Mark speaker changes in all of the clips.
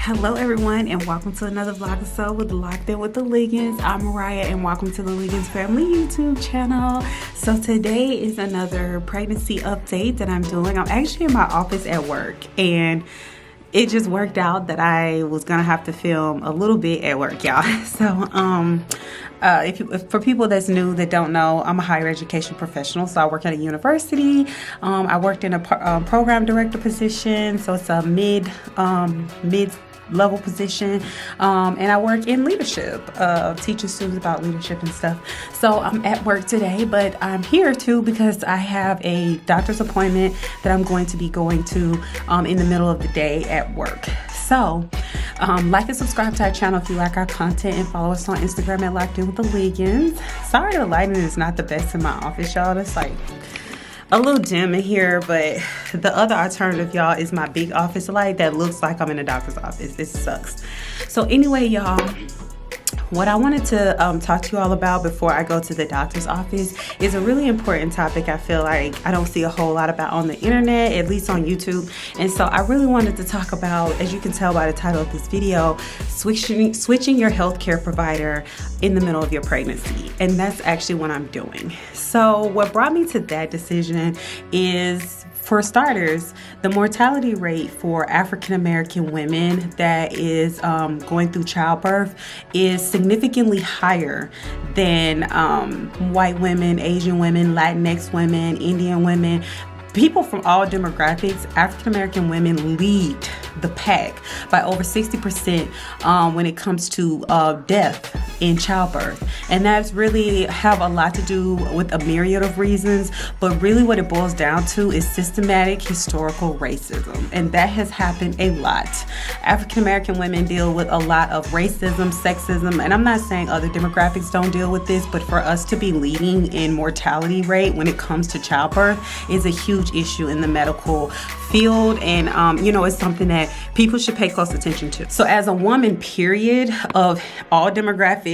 Speaker 1: Hello everyone, and welcome to another vlog episode with Locked In with the Liggins. I'm Mariah and welcome to the Liggins Family YouTube channel. So today is another pregnancy update that I'm doing. I'm actually in my office at work, and it just worked out that I was gonna have to film a little bit at work, y'all. So for people that's new that don't know, I'm a higher education professional, so I work at a university. I worked in a program director position, so it's a mid level position, and I work in leadership, teaching students about leadership and stuff. So I'm at work today, but I'm here too because I have a doctor's appointment that I'm going to be going to in the middle of the day at work. So like and subscribe to our channel if you like our content, and follow us on Instagram at Locked In with the Liggins. Sorry the lighting is not the best in my office, y'all. It's like a little dim in here, but the other alternative, y'all, is my big office light that looks like I'm in a doctor's office. This sucks. So anyway, y'all, what I wanted to talk to you all about before I go to the doctor's office is a really important topic I feel like I don't see a whole lot about on the internet, at least on YouTube. And so I really wanted to talk about, as you can tell by the title of this video, switching your healthcare provider in the middle of your pregnancy. And that's actually what I'm doing. So what brought me to that decision is, for starters, the mortality rate for African American women that is going through childbirth is significantly higher than white women, Asian women, Latinx women, Indian women. People from all demographics. African American women lead the pack by over 60% when it comes to death in childbirth. And that's really have a lot to do with a myriad of reasons, but really what it boils down to is systematic historical racism. And that has happened a lot. African American women deal with a lot of racism, sexism, and I'm not saying other demographics don't deal with this, but for us to be leading in mortality rate when it comes to childbirth is a huge issue in the medical field, and it's something that people should pay close attention to. So as a woman, period, of all demographics,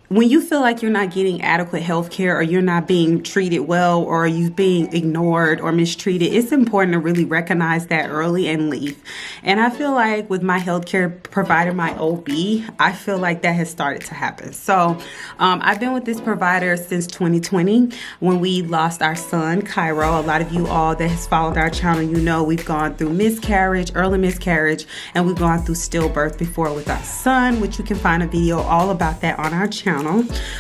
Speaker 1: when you feel like you're not getting adequate health care, or you're not being treated well, or you're being ignored or mistreated, it's important to really recognize that early and leave. And I feel like with my healthcare provider, my OB, I feel like that has started to happen. So I've been with this provider since 2020 when we lost our son, Khiro. A lot of you all that has followed our channel, you know we've gone through miscarriage, early miscarriage, and we've gone through stillbirth before with our son, which you can find a video all about that on our channel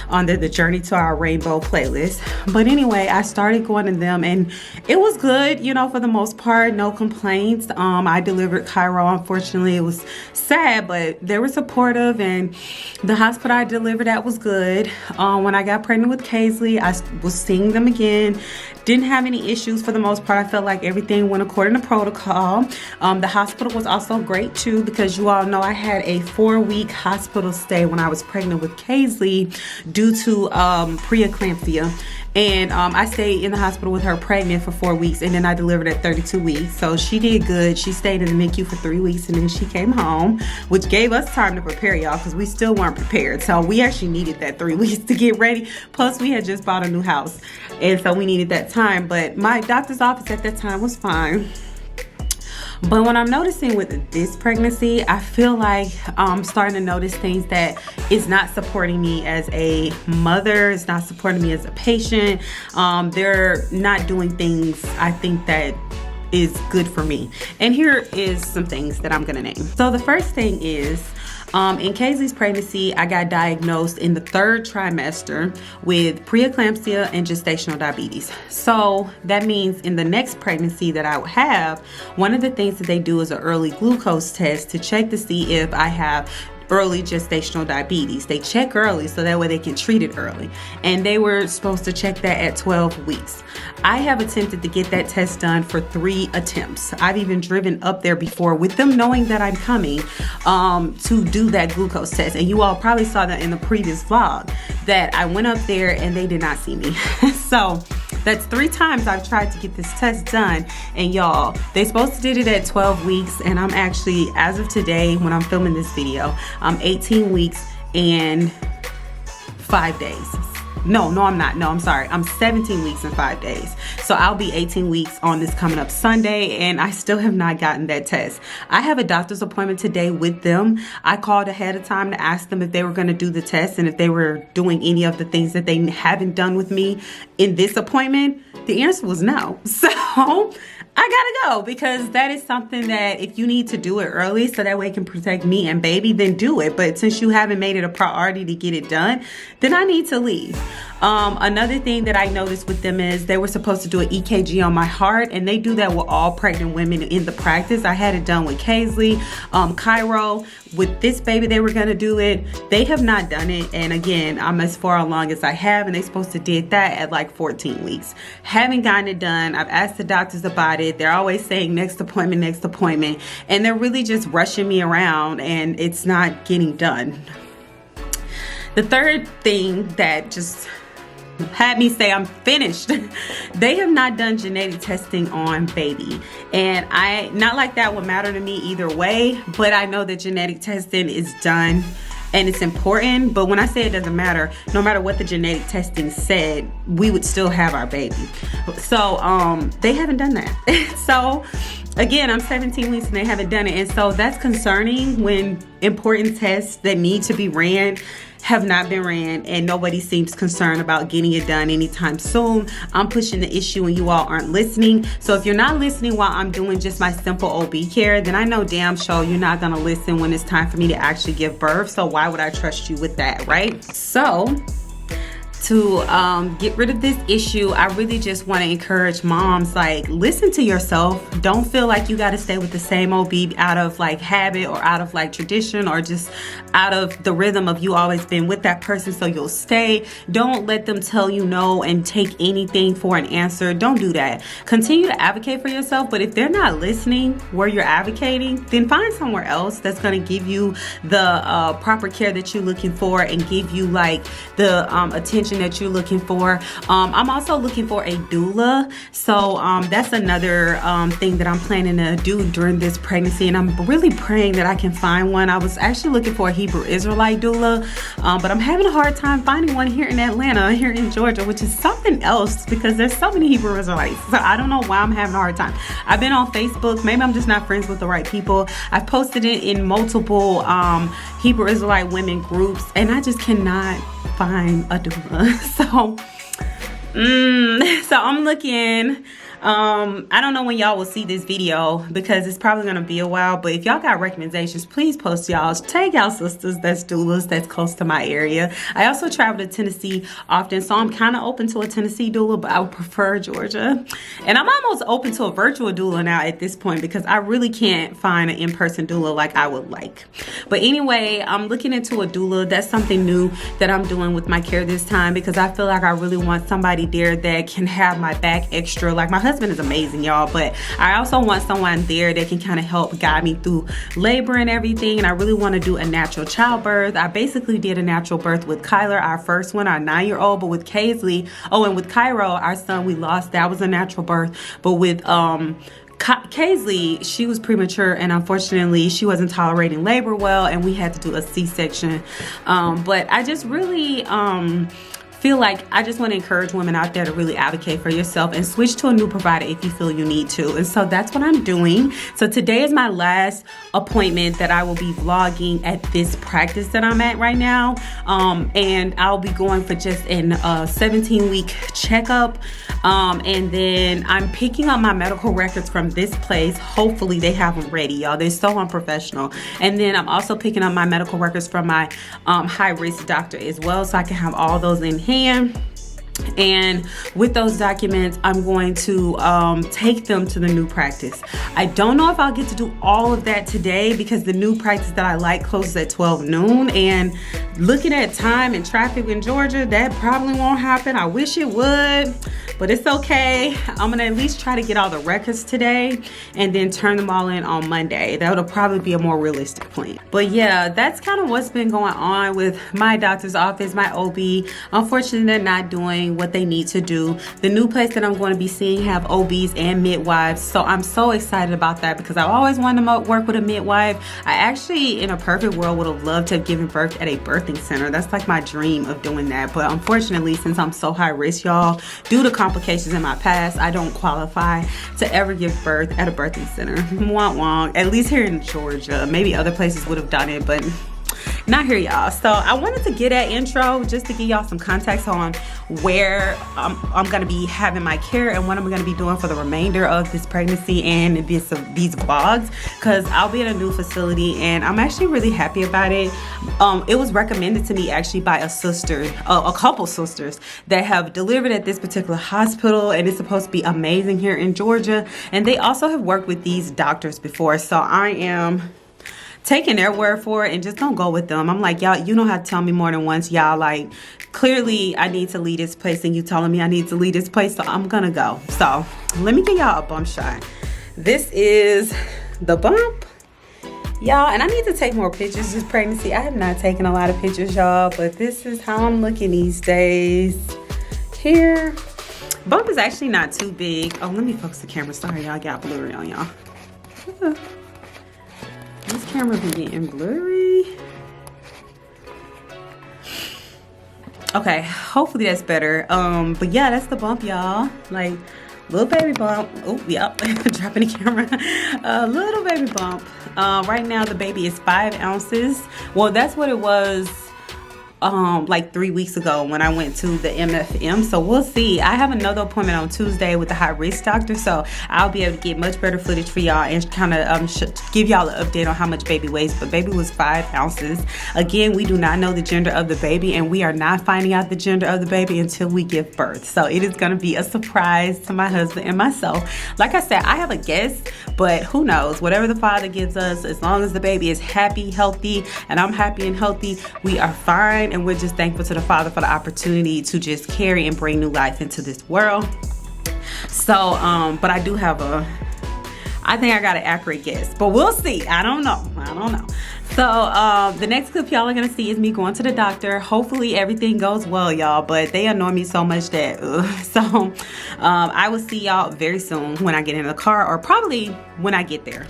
Speaker 1: on the Journey to Our Rainbow playlist. But anyway, I started going to them, and it was good, for the most part, no complaints. I delivered Khiro. Unfortunately, it was sad, but they were supportive, and the hospital I delivered at was good. When I got pregnant with Kaisley, I was seeing them again. Didn't have any issues for the most part. I felt like everything went according to protocol. The hospital was also great too, because you all know I had a 4-week hospital stay when I was pregnant with Kaisley due to preeclampsia. And I stayed in the hospital with her pregnant for 4 weeks, and then I delivered at 32 weeks. So she did good. She stayed in the NICU for 3 weeks, and then she came home, which gave us time to prepare, y'all, because we still weren't prepared. So we actually needed that 3 weeks to get ready. Plus, we had just bought a new house, and so we needed that time. But my doctor's office at that time was fine. But what I'm noticing with this pregnancy, I feel like I'm starting to notice things that is not supporting me as a mother. It's not supporting me as a patient. They're not doing things I think that is good for me. And here is some things that I'm gonna name. So the first thing is, in Kaisley's pregnancy, I got diagnosed in the 3rd trimester with preeclampsia and gestational diabetes. So that means in the next pregnancy that I would have, one of the things that they do is an early glucose test to check to see if I have early gestational diabetes. They check early so that way they can treat it early. And they were supposed to check that at 12 weeks. I have attempted to get that test done for 3 attempts. I've even driven up there before with them knowing that I'm coming to do that glucose test. And you all probably saw that in the previous vlog that I went up there and they did not see me. So that's 3 times I've tried to get this test done. And y'all, they supposed to did it at 12 weeks. And I'm actually, as of today, when I'm filming this video, I'm 18 weeks and 5 days. No, I'm not. No, I'm sorry. I'm 17 weeks and 5 days. So I'll be 18 weeks on this coming up Sunday, and I still have not gotten that test. I have a doctor's appointment today with them. I called ahead of time to ask them if they were going to do the test and if they were doing any of the things that they haven't done with me in this appointment. The answer was no. So I gotta go, because that is something that if you need to do it early so that way it can protect me and baby, then do it. But since you haven't made it a priority to get it done, then I need to leave. Another thing that I noticed with them is they were supposed to do an EKG on my heart, and they do that with all pregnant women in the practice. I had it done with Kaisley, Khiro. With this baby, they were gonna do it. They have not done it, and again, I'm as far along as I have, and they're supposed to did that at like 14 weeks. Haven't gotten it done. I've asked the doctors about it. They're always saying next appointment, and they're really just rushing me around, and it's not getting done. The third thing that just had me say I'm finished. They have not done genetic testing on baby, and not like that would matter to me either way, but I know that genetic testing is done and it's important. But when I say it doesn't matter, no matter what the genetic testing said, we would still have our baby. So they haven't done that. So again, I'm 17 weeks and they haven't done it, and so that's concerning when important tests that need to be ran have not been ran, and nobody seems concerned about getting it done anytime soon. I'm pushing the issue and you all aren't listening. So if you're not listening while I'm doing just my simple OB care, then I know damn sure you're not gonna listen when it's time for me to actually give birth. So why would I trust you with that, right? So to get rid of this issue, I really just want to encourage moms, like, listen to yourself. Don't feel like you got to stay with the same OB out of like habit or out of like tradition or just out of the rhythm of you always been with that person so you'll stay. Don't let them tell you no and take anything for an answer. Don't do that. Continue to advocate for yourself, but if they're not listening where you're advocating, then find somewhere else that's going to give you the proper care that you're looking for and give you like the attention that you're looking for. I'm also looking for a doula, so that's another thing that I'm planning to do during this pregnancy, and I'm really praying that I can find one. I was actually looking for a Hebrew Israelite doula, but I'm having a hard time finding one here in Atlanta, here in Georgia, which is something else because there's so many Hebrew Israelites. So I don't know why I'm having a hard time. I've been on Facebook. Maybe I'm just not friends with the right people. I've posted it in multiple Hebrew Israelite women groups, and I just cannot find a doula. So I'm looking. I don't know when y'all will see this video because it's probably going to be a while, but if y'all got recommendations, please post y'all. Tag y'all sisters that's doulas that's close to my area. I also travel to Tennessee often, so I'm kind of open to a Tennessee doula, but I would prefer Georgia. And I'm almost open to a virtual doula now at this point because I really can't find an in-person doula like I would like. But anyway, I'm looking into a doula. That's something new that I'm doing with my care this time because I feel like I really want somebody there that can have my back extra. Like, my husband is amazing, y'all, but I also want someone there that can kind of help guide me through labor and everything. And I really want to do a natural childbirth. I basically did a natural birth with Khyler, our first one, our 9-year-old, but with Kaisley, and with Khiro, our son, we lost. That was a natural birth. But with Kaisley, she was premature, and unfortunately she wasn't tolerating labor well, and we had to do a C-section. But I just really feel like I just want to encourage women out there to really advocate for yourself and switch to a new provider if you feel you need to. And so that's what I'm doing. So today is my last appointment that I will be vlogging at this practice that I'm at right now. And I'll be going for just a 17-week checkup. And then I'm picking up my medical records from this place. Hopefully they have them ready, y'all. They're so unprofessional. And then I'm also picking up my medical records from my high-risk doctor as well, so I can have all those in hand. And with those documents, I'm going to take them to the new practice. I don't know if I'll get to do all of that today because the new practice that I like closes at 12 noon. And looking at time and traffic in Georgia, that probably won't happen. I wish it would. but it's okay. I'm gonna at least try to get all the records today and then turn them all in on Monday. That'll probably be a more realistic plan. But yeah, that's kind of what's been going on with my doctor's office, my OB. Unfortunately, they're not doing what they need to do. The new place that I'm going to be seeing have OBs and midwives, so I'm so excited about that because I always wanted to work with a midwife. I actually, in a perfect world, would have loved to have given birth at a birthing center. That's like my dream of doing that, but unfortunately, since I'm so high risk, y'all, due to complications in my past, I don't qualify to ever give birth at a birthing center. Wonk wonk. At least here in Georgia. Maybe other places would have done it, but not here, y'all. So I wanted to get that intro just to give y'all some context on where I'm gonna be having my care and what I'm gonna be doing for the remainder of this pregnancy and these vlogs, because I'll be in a new facility and I'm actually really happy about it. It was recommended to me actually by a sister, a couple sisters that have delivered at this particular hospital, and it's supposed to be amazing here in Georgia, and they also have worked with these doctors before, so I am taking their word for it and just don't go with them. I'm like, y'all, you don't have to tell me more than once, y'all. Like, clearly I need to leave this place and you telling me I need to leave this place, so I'm gonna go. So let me give y'all a bump shot. This is the bump, y'all, and I need to take more pictures this pregnancy. I have not taken a lot of pictures, y'all, but this is how I'm looking these days. Here, bump is actually not too big. Oh, let me focus the camera. Sorry, y'all, got blurry on y'all. This camera be getting blurry. Okay, hopefully that's better. But yeah, that's the bump, y'all. Like, little baby bump. Oh, yep, dropping the camera. Little baby bump. Right now the baby is 5 ounces. Well, that's what it was like 3 weeks ago when I went to the MFM, so we'll see. I have another appointment on Tuesday with the high risk doctor, so I'll be able to get much better footage for y'all and kind of give y'all an update on how much baby weighs. But baby was 5 ounces. Again, we do not know the gender of the baby, and we are not finding out the gender of the baby until we give birth, so it is going to be a surprise to my husband and myself. Like I said, I have a guess, but who knows? Whatever the Father gives us, as long as the baby is happy, healthy, and I'm happy and healthy, we are fine. And we're just thankful to the Father for the opportunity to just carry and bring new life into this world. So, but I do have I think I got an accurate guess, but we'll see. I don't know. So, the next clip y'all are gonna see is me going to the doctor. Hopefully everything goes well, y'all, but they annoy me so much that, so, I will see y'all very soon when I get in the car, or probably when I get there.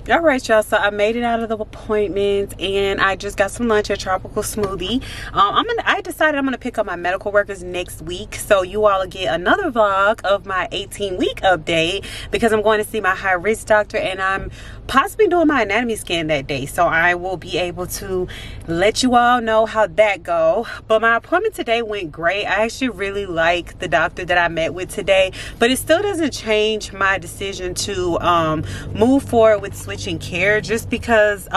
Speaker 1: All right, y'all, so I made it out of the appointment and I just got some lunch at Tropical Smoothie. I decided I'm gonna pick up my medical workers next week, so you all will get another vlog of my 18-week update, because I'm going to see my high risk doctor and I'm possibly doing my anatomy scan that day, so I will be able to let you all know how that go. But my appointment today went great. I actually really like the doctor that I met with today, but it still doesn't change my decision to move forward with switching care, just because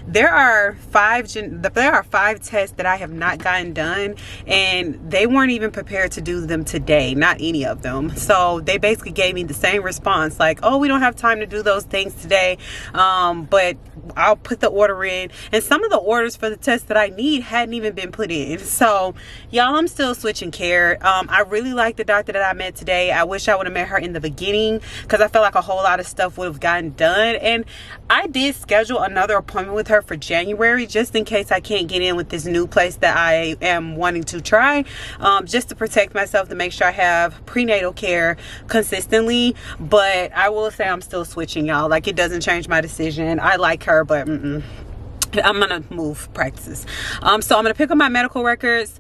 Speaker 1: there are 5 tests that I have not gotten done, and they weren't even prepared to do them today, not any of them. So they basically gave me the same response, like, oh, we don't have time to do those things today, but I'll put the order in. And some of the orders for the tests that I need hadn't even been put in. So y'all, I'm still switching care. I really like the doctor that I met today. I wish I would have met her in the beginning, because I felt like a whole lot of stuff would have gotten done. And I did schedule another appointment with her for January, just in case I can't get in with this new place that I am wanting to try, just to protect myself, to make sure I have prenatal care consistently. But I will say I'm still switching, y'all. Like, it doesn't change my decision. I like her, but I'm gonna move practices. So I'm gonna pick up my medical records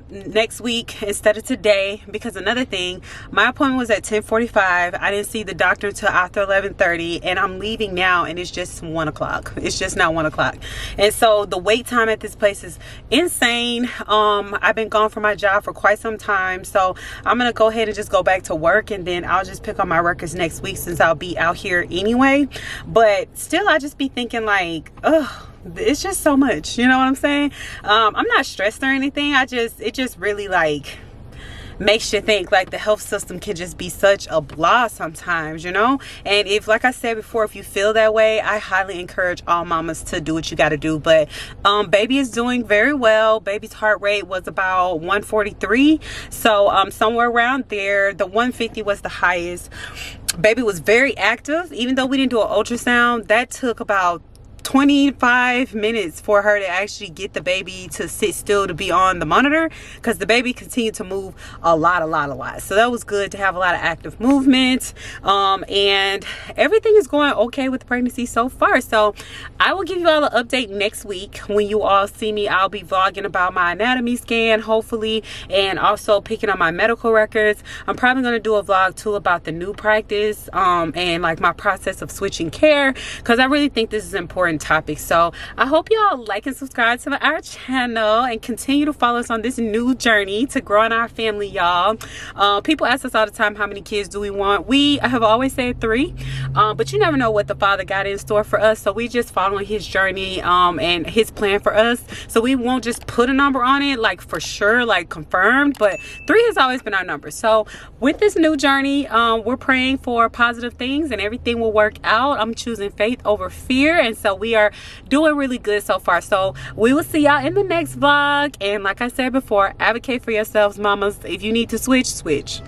Speaker 1: next week instead of today, because another thing, my appointment was at 10:45. I didn't see the doctor until after 11:30, and I'm leaving now and it's just 1 o'clock. It's just now 1 o'clock, and so the wait time at this place is insane. I've been gone from my job for quite some time, so I'm gonna go ahead and just go back to work, and then I'll just pick up my records next week, since I'll be out here anyway. But still, I just be thinking like, ugh, it's just so much, you know what I'm saying? I'm not stressed or anything. It just really, like, makes you think like the health system can just be such a blah sometimes, you know. And if, like I said before, if you feel that way, I highly encourage all mamas to do what you got to do. But baby is doing very well. Baby's heart rate was about 143, so somewhere around there. The 150 was the highest. Baby was very active. Even though we didn't do an ultrasound, that took about 25 minutes for her to actually get the baby to sit still to be on the monitor, because the baby continued to move a lot. So that was good to have a lot of active movement. And everything is going okay with the pregnancy so far. So I will give you all an update next week. When you all see me, I'll be vlogging about my anatomy scan, hopefully, and also picking up my medical records. I'm probably going to do a vlog too about the new practice and like my process of switching care, because I really think this is important topic. So I hope y'all like and subscribe to our channel and continue to follow us on this new journey to growing our family, y'all. People ask us all the time, how many kids do we want? We have always said 3, but you never know what the Father got in store for us, so we just following his journey and his plan for us. So we won't just put a number on it like for sure, like confirmed, but 3 has always been our number. So with this new journey, we're praying for positive things and everything will work out. I'm choosing faith over fear, and so we are doing really good so far. So we will see y'all in the next vlog. And like I said before, advocate for yourselves, mamas. If you need to switch.